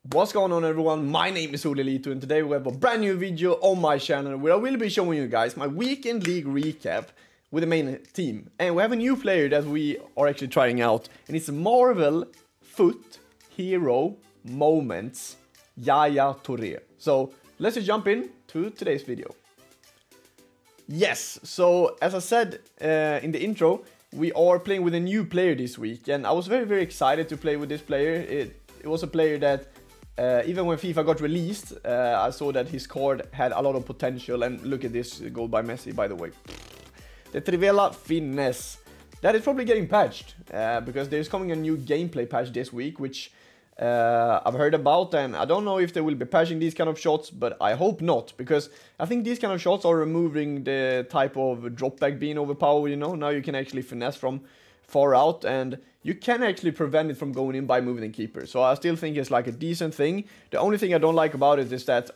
What's going on, everyone? My name is Ollelito, and today we have a brand new video on my channel where I will be showing you guys my weekend league recap with the main team. And we have a new player that we are actually trying out, and it's Marvel FUT Hero Moments Yaya. So let's just jump in to today's video. Yes, so as I said in the intro, we are playing with a new player this week, and I was very excited to play with this player. It was a player that even when FIFA got released, I saw that his card had a lot of potential, and look at this goal by Messi, by the way. The Trivela Finesse. That is probably getting patched, because there's coming a new gameplay patch this week, which I've heard about, and I don't know if they will be patching these kind of shots, but I hope not, because I think these kind of shots are removing the type of drop back being overpowered, you know. Now you can actually finesse from far out, and you can actually prevent it from going in by moving the keeper. So I still think it's like a decent thing. The only thing I don't like about it is that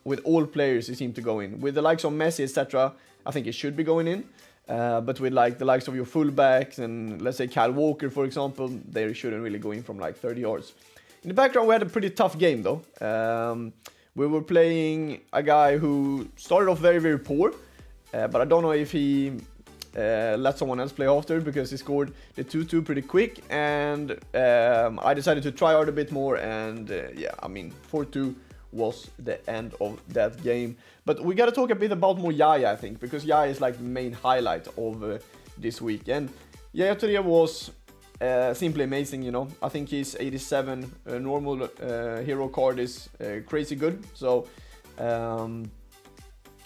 with all players it seems to go in. With the likes of Messi, etc., I think it should be going in. But with like the likes of your fullbacks and let's say Kyle Walker, for example, they shouldn't really go in from like 30 yards. In the background, we had a pretty tough game though. We were playing a guy who started off very poor, but I don't know if he let someone else play after, because he scored the 2-2 pretty quick, and I decided to try hard a bit more, and yeah, I mean 4-2 was the end of that game. But we gotta talk a bit about more Yaya, I think, because Yaya is like the main highlight of this week, and Yaya was simply amazing, you know. I think his 87 normal hero card is crazy good, so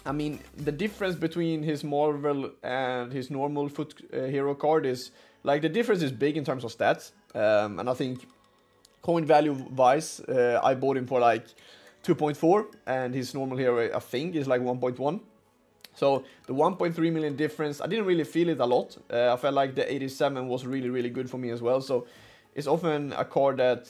I mean, the difference between his Marvel and his normal FUT hero card is, like, the difference is big in terms of stats. And I think coin value wise, I bought him for like 2.4, and his normal hero, I think, is like 1.1. So the 1.3 million difference, I didn't really feel it a lot. I felt like the 87 was really good for me as well. So it's often a card that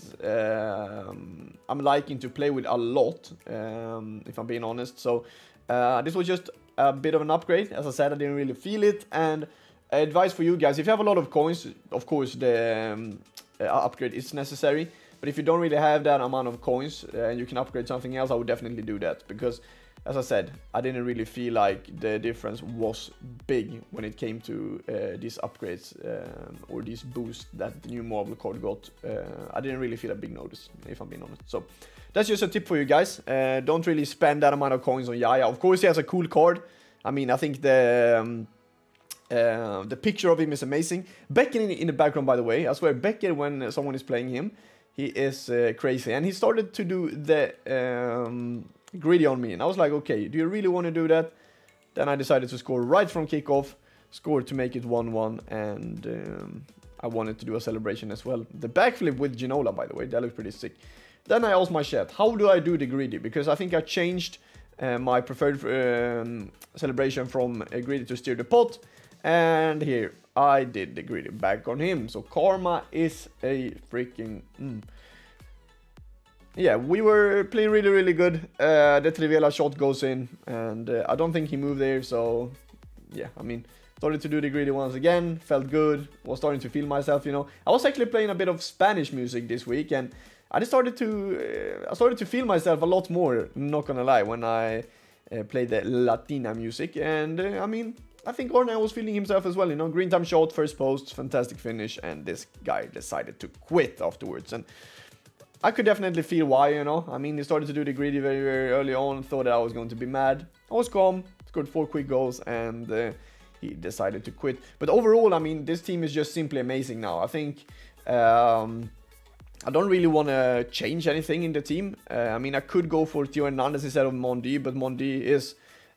I'm liking to play with a lot, if I'm being honest. So this was just a bit of an upgrade. As I said, I didn't really feel it. And advice for you guys, if you have a lot of coins, of course the upgrade is necessary. But if you don't really have that amount of coins and you can upgrade something else, I would definitely do that. Because, as I said, I didn't really feel like the difference was big when it came to these upgrades or these boosts that the new Marvel card got. I didn't really feel a big notice, if I'm being honest. So that's just a tip for you guys. Don't really spend that amount of coins on Yaya. Of course, he has a cool card. I mean, I think the picture of him is amazing. Becker in the background, by the way. I swear, Becker, when someone is playing him, he is crazy. And he started to do the greedy on me, and I was like, okay, do you really want to do that? Then I decided to score right from kickoff, scored to make it 1-1, and I wanted to do a celebration as well. The backflip with Ginola, by the way, that looks pretty sick. Then I asked my chat, how do I do the greedy? Because I think I changed my preferred celebration from a greedy to steer the pot, and here I did the greedy back on him. So karma is a freaking yeah, we were playing really good. The Trivela shot goes in, and I don't think he moved there. So yeah, I mean, started to do the greedy once again, felt good, was starting to feel myself, you know. I was actually playing a bit of Spanish music this week, and I just started to feel myself a lot more, not gonna lie, when I played the Latina music. And I mean, I think Orne was feeling himself as well, you know. Green time shot, first post, fantastic finish, and this guy decided to quit afterwards. And I could definitely feel why, you know. I mean, he started to do the greedy very early on, thought that I was going to be mad. I was calm, scored 4 quick goals, and he decided to quit. But overall, I mean, this team is just simply amazing now. I think I don't really want to change anything in the team. I mean, I could go for Theo Hernandez instead of Mondi, but Mondi is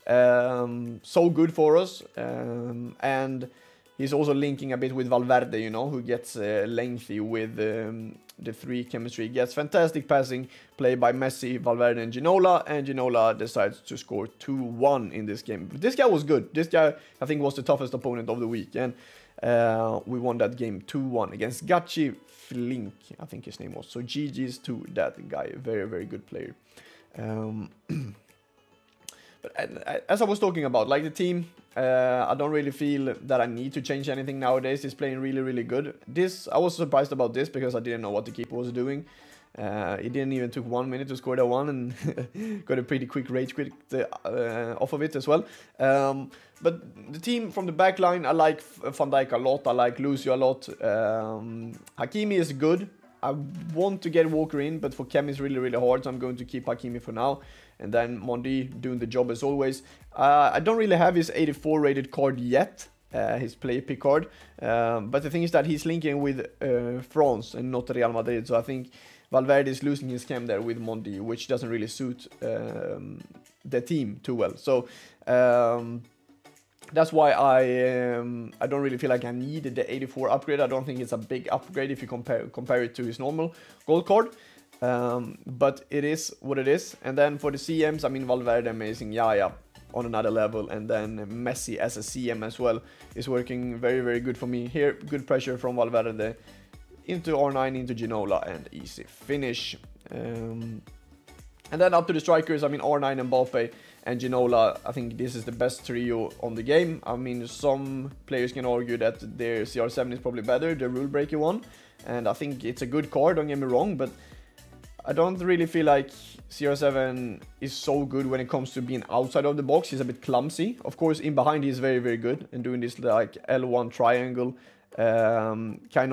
so good for us, and he's also linking a bit with Valverde, you know, who gets lengthy with the 3 chemistry. He gets fantastic passing play by Messi, Valverde, and Ginola decides to score 2-1 in this game. This guy was good. This guy, I think, was the toughest opponent of the week, and we won that game 2-1 against Gachi Flink, I think his name was. So GG's to that guy. Very good player. But as I was talking about, like the team, I don't really feel that I need to change anything nowadays. He's playing really good. I was surprised about this because I didn't know what the keeper was doing. It didn't even took 1 minute to score that one, and got a pretty quick rage quit off of it as well. But the team from the back line, I like Van Dijk a lot, I like Lucio a lot. Hakimi is good. I want to get Walker in, but for Chem it's really, really hard, so I'm going to keep Hakimi for now. And then Mondi doing the job as always. I don't really have his 84 rated card yet, his player pick card. But the thing is that he's linking with France and not Real Madrid, so I think Valverde is losing his chem there with Mondi, which doesn't really suit the team too well. So that's why I don't really feel like I needed the 84 upgrade. I don't think it's a big upgrade if you compare it to his normal gold card. But it is what it is. And then for the CMs, I mean, Valverde amazing, Yaya on another level, and then Messi as a CM as well is working very, very good for me. Here, good pressure from Valverde into R9, into Ginola, and easy finish. And then up to the strikers, I mean, R9, Mbappe, and Ginola. I think this is the best trio on the game. I mean, some players can argue that their CR7 is probably better, the rule breaker one. And I think it's a good card, don't get me wrong, but I don't really feel like CR7 is so good when it comes to being outside of the box. He's a bit clumsy. Of course, in behind he's very, very good, and doing this like L1 triangle kind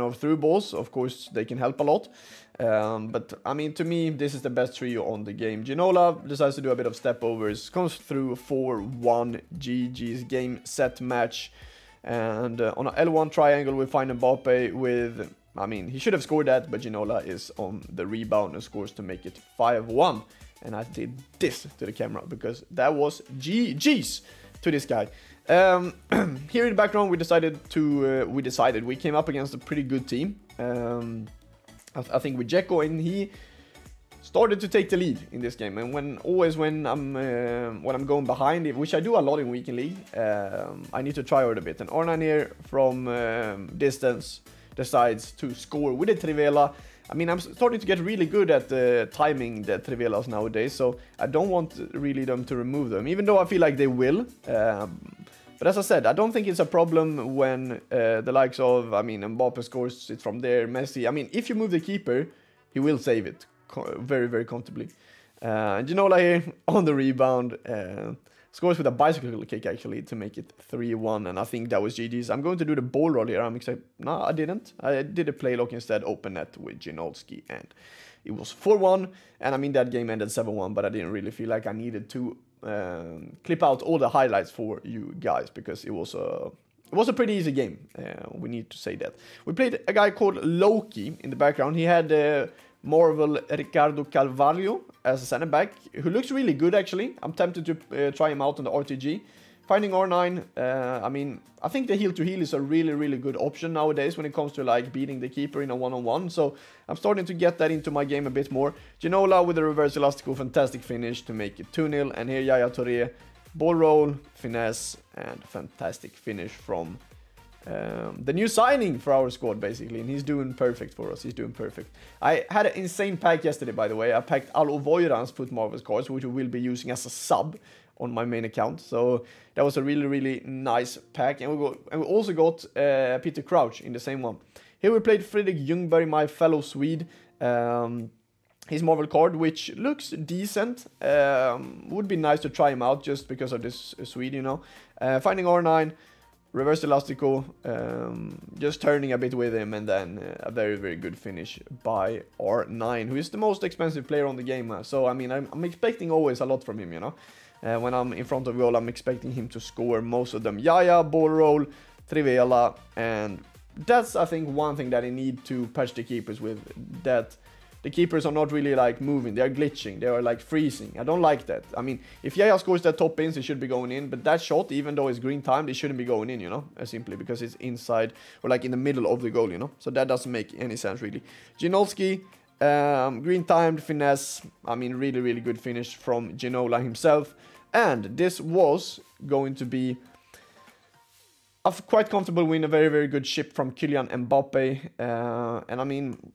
of through balls. Of course, they can help a lot. But I mean, to me, this is the best trio on the game. Ginola decides to do a bit of step overs, comes through 4-1, GG's game, set, match. And on an L1 triangle, we find Mbappe with, I mean, he should have scored that, but Ginola is on the rebound and scores to make it 5-1. And I did this to the camera because that was GG's to this guy. Here in the background, we came up against a pretty good team. I think with Dzeko, and he started to take the lead in this game. And when I'm going behind, which I do a lot in Weekend League, I need to try hard a bit. And R9 here from distance decides to score with a Trivela. I mean, I'm starting to get really good at timing the Trivelas nowadays, so I don't want really them to remove them, even though I feel like they will. But as I said, I don't think it's a problem when the likes of, I mean, Mbappe scores it from there, Messi. I mean, if you move the keeper, he will save it very, very comfortably. Ginola here on the rebound, scores with a bicycle kick actually to make it 3-1, and I think that was GG's. I'm going to do the ball roll here. I'm excited. No, I didn't. I did a play lock instead, open net with Ginolski, and it was 4-1. And I mean, that game ended 7-1, but I didn't really feel like I needed to clip out all the highlights for you guys because it was a pretty easy game. We need to say that. We played a guy called Loki in the background. He had Marvel Ricardo Carvalho as a center back, who looks really good actually. I'm tempted to try him out on the RTG. Finding R9, I mean, I think the heel to heel is a really, really good option nowadays when it comes to like beating the keeper in a one-on-one. So I'm starting to get that into my game a bit more. Ginola with a reverse elastical, fantastic finish to make it 2-0. And here Yaya Touré, ball roll, finesse, and fantastic finish from the new signing for our squad, basically, and he's doing perfect for us. He's doing perfect. I had an insane pack yesterday, by the way. I packed Al Ovoiran's FUT Marvels cards, which we will be using as a sub on my main account. So that was a really, really nice pack. And we also got Peter Crouch in the same one. Here we played Fredrik Ljungberg, my fellow Swede. His Marvel card, which looks decent. Would be nice to try him out just because of this Swede, you know. Finding R9. Reverse Elastico, just turning a bit with him, and then a very, very good finish by R9, who is the most expensive player on the game. So, I mean, I'm expecting always a lot from him, you know. When I'm in front of goal, I'm expecting him to score most of them. Yaya, ball roll, Trivela, and that's, I think, one thing that I need to patch the keepers with, that the keepers are not really like moving, they are glitching, they are like freezing. I don't like that. I mean, if Yaya scores that top ins, it should be going in, but that shot, even though it's green timed, it shouldn't be going in, you know, simply because it's inside or like in the middle of the goal, you know, so that doesn't make any sense really. Ginolski, green timed, finesse, I mean, really, really good finish from Ginola himself, and this was going to be a quite comfortable win, a very, very good ship from Kylian Mbappe, and I mean,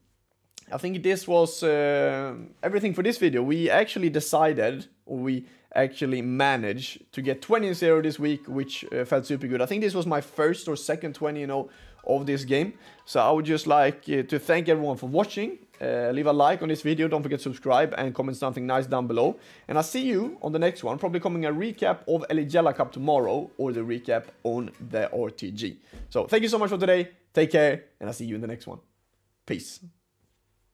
I think this was everything for this video. We actually decided, or we actually managed to get 20-0 this week, which felt super good. I think this was my first or second 20-0 of this game. So I would just like to thank everyone for watching. Leave a like on this video, don't forget to subscribe and comment something nice down below. And I'll see you on the next one, probably coming a recap of Eligella Cup tomorrow, or the recap on the RTG. So thank you so much for today, take care, and I'll see you in the next one. Peace.